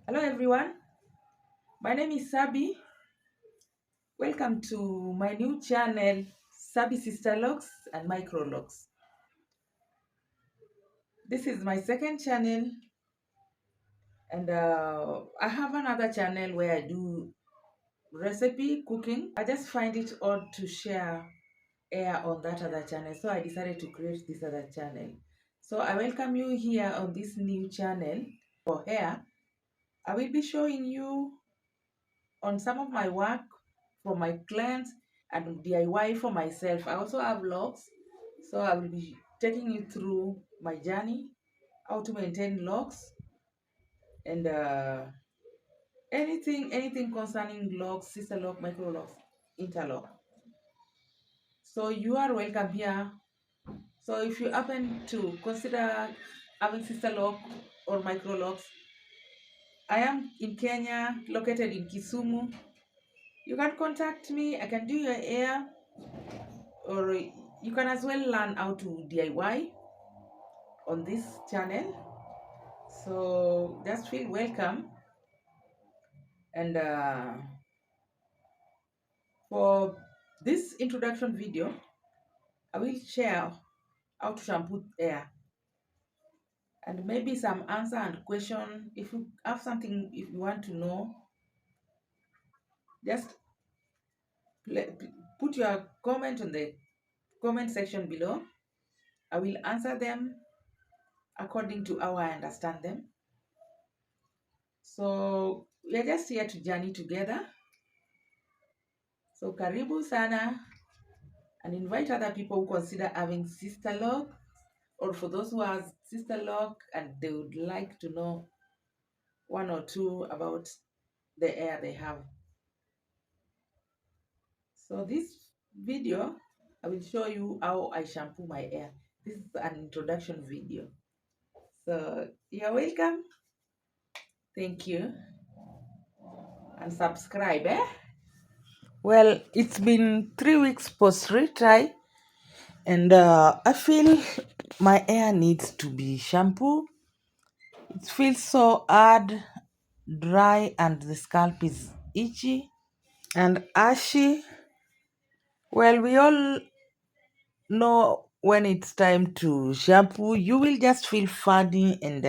Hello everyone, my name is Sabi. Welcome to my new channel, Sabi Sisterlocs and Microlocs. This is my second channel, and I have another channel where I do recipe cooking. I just find it odd to share air on that other channel, so I decided to create this other channel. So I welcome you here on this new channel. For hair, I will be showing you on some of my work for my clients and DIY for myself. I also have locks, so I will be taking you through my journey, how to maintain locks, and anything concerning locks, sister lock, micro locks, interlock. So you are welcome here. So if you happen to consider having sister lock or micro locks, I am in Kenya, located in Kisumu. You can contact me. I can do your hair, or you can as well learn how to DIY on this channel. So just feel welcome. And for this introduction video, I will share how to shampoo hair and maybe some answer and question. If you have something, if you want to know, just put your comment on the comment section below. I will answer them according to how I understand them. So we are just here to journey together. So karibu sana, and invite other people who consider having sister lock, or for those who have sister lock and they would like to know one or two about the hair they have. So this video, I will show you how I shampoo my hair. This is an introduction video. So you're welcome. Thank you. And subscribe, eh? Well, it's been 3 weeks post retry, and I feel my hair needs to be shampoo. It feels so hard, dry, and the scalp is itchy and ashy. Well, we all know when it's time to shampoo, you will just feel funny, and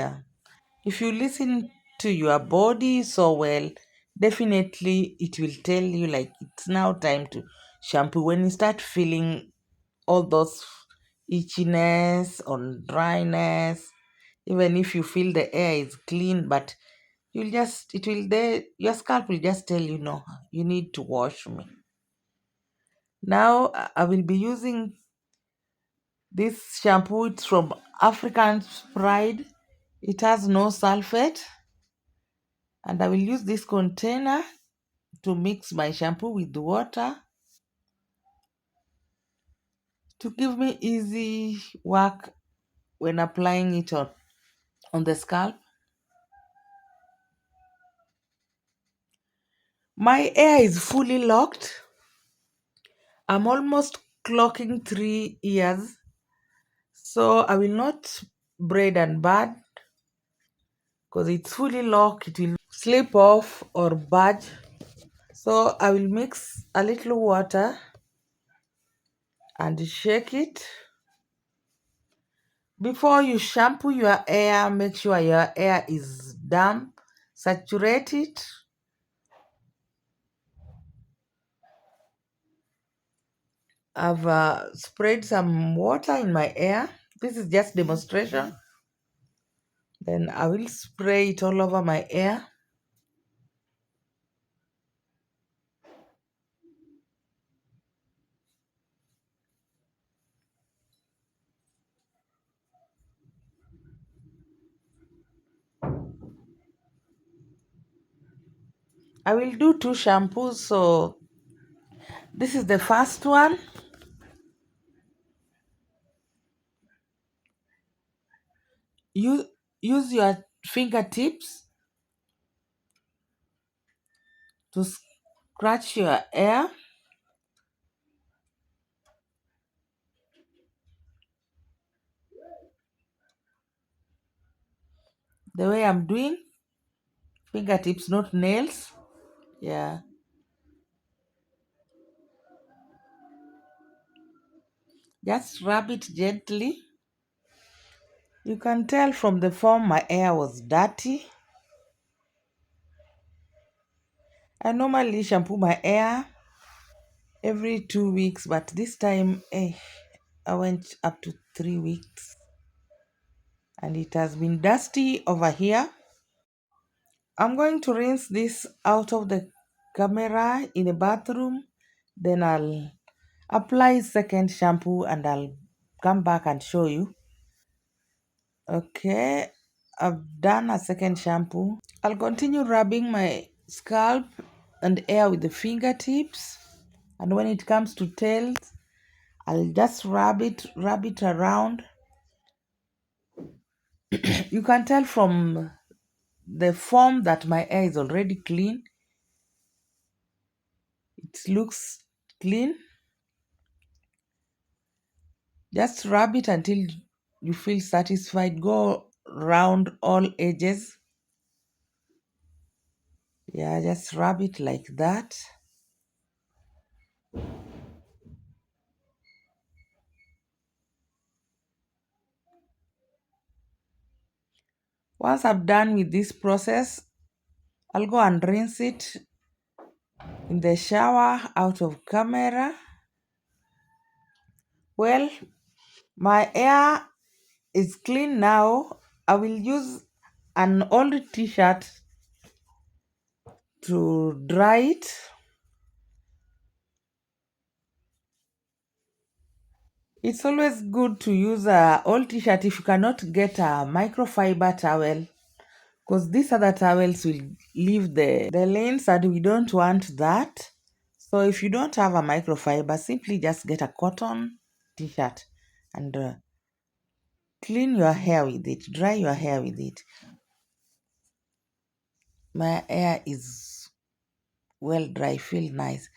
if you listen to your body so well, definitely it will tell you like it's now time to shampoo. When you start feeling all those itchiness or dryness, even if you feel the air is clean, but you'll just it will there your scalp will just tell you no, you need to wash me. Now I will be using this shampoo. It's from African Pride. It has no sulfate, and I will use this container to mix my shampoo with the water to give me easy work when applying it on the scalp. My hair is fully locked. I'm almost clocking 3 years, so I will not braid and bud because it's fully locked. It will slip off or budge. So I will mix a little water and shake it. Before you shampoo your hair, make sure your hair is damp. Saturate it. I've sprayed some water in my hair. This is just demonstration. Then I will spray it all over my hair. I will do two shampoos. So this is the first one. You use your fingertips to scratch your hair. The way I'm doing. fingertips, not nails. Yeah. Just rub it gently. You can tell from the form my hair was dirty. I normally shampoo my hair every 2 weeks, but this time I went up to 3 weeks and it has been dusty over here. I'm going to rinse this out of the camera in the bathroom. Then I'll apply second shampoo and I'll come back and show you. Okay, I've done a second shampoo. I'll continue rubbing my scalp and hair with the fingertips. And when it comes to tails, I'll just rub it around. You can tell from the form that my hair is already clean. It looks clean. Just rub it until you feel satisfied. Go round all edges. Yeah, just rub it like that. Once I'm done with this process, I'll go and rinse it in the shower out of camera. Well, my hair is clean now. I will use an old t-shirt to dry it. It's always good to use a old t-shirt if you cannot get a microfiber towel, because these other towels will leave the lanes and we don't want that. So if you don't have a microfiber, simply just get a cotton t-shirt and clean your hair with it, dry your hair with it. My hair is well dry, feel nice.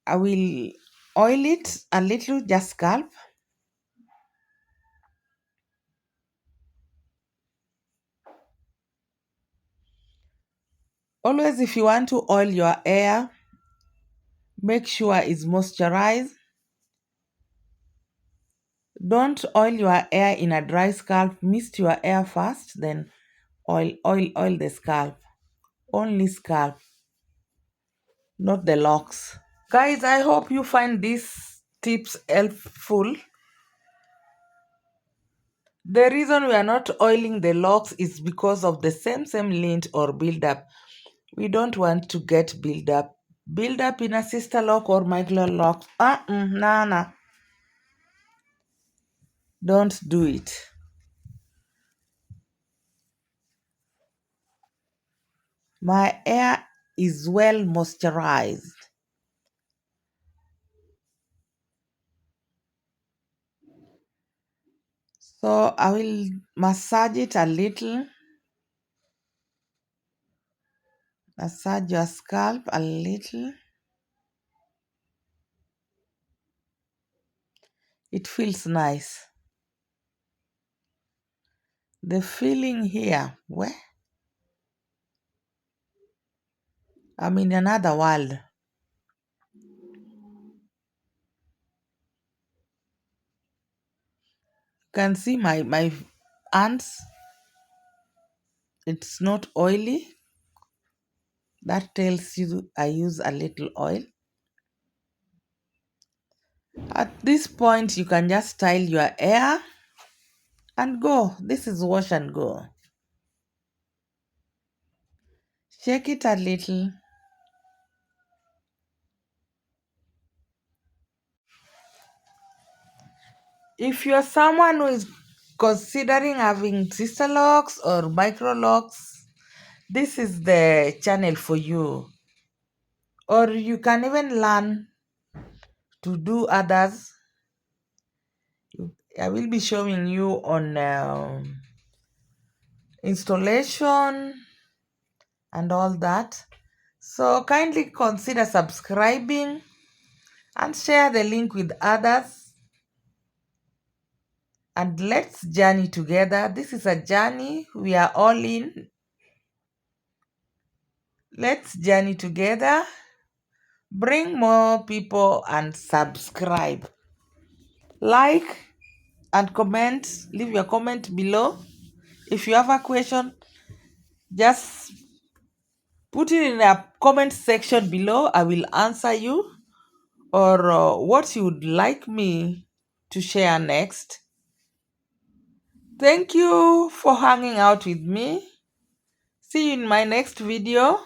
I will oil it a little, just scalp. Always, if you want to oil your hair, make sure it's moisturized. Don't oil your hair in a dry scalp. Mist your hair first, then oil the scalp. Only scalp, not the locks. Guys, I hope you find these tips helpful. The reason we are not oiling the locks is because of the same lint or buildup. We don't want to get buildup. Buildup in a sister lock or Microlocs. Nah. Don't do it. My hair is well moisturized. So I will massage it a little. Massage your scalp a little. It feels nice. The feeling here, where I'm in another world. You can see my hands. It's not oily. That tells you I use a little oil. At this point, you can just style your hair and go. This is wash and go. Shake it a little. If you're someone who is considering having Sisterlocs or Microlocs, this is the channel for you. Or you can even learn to do others. I will be showing you on installation and all that. So kindly consider subscribing and share the link with others. And let's journey together. This is a journey we are all in. Let's journey together. Bring more people and subscribe. Like and comment. Leave your comment below. If you have a question, just put it in a comment section below. I will answer you. Or what you would like me to share next. Thank you for hanging out with me. See you in my next video.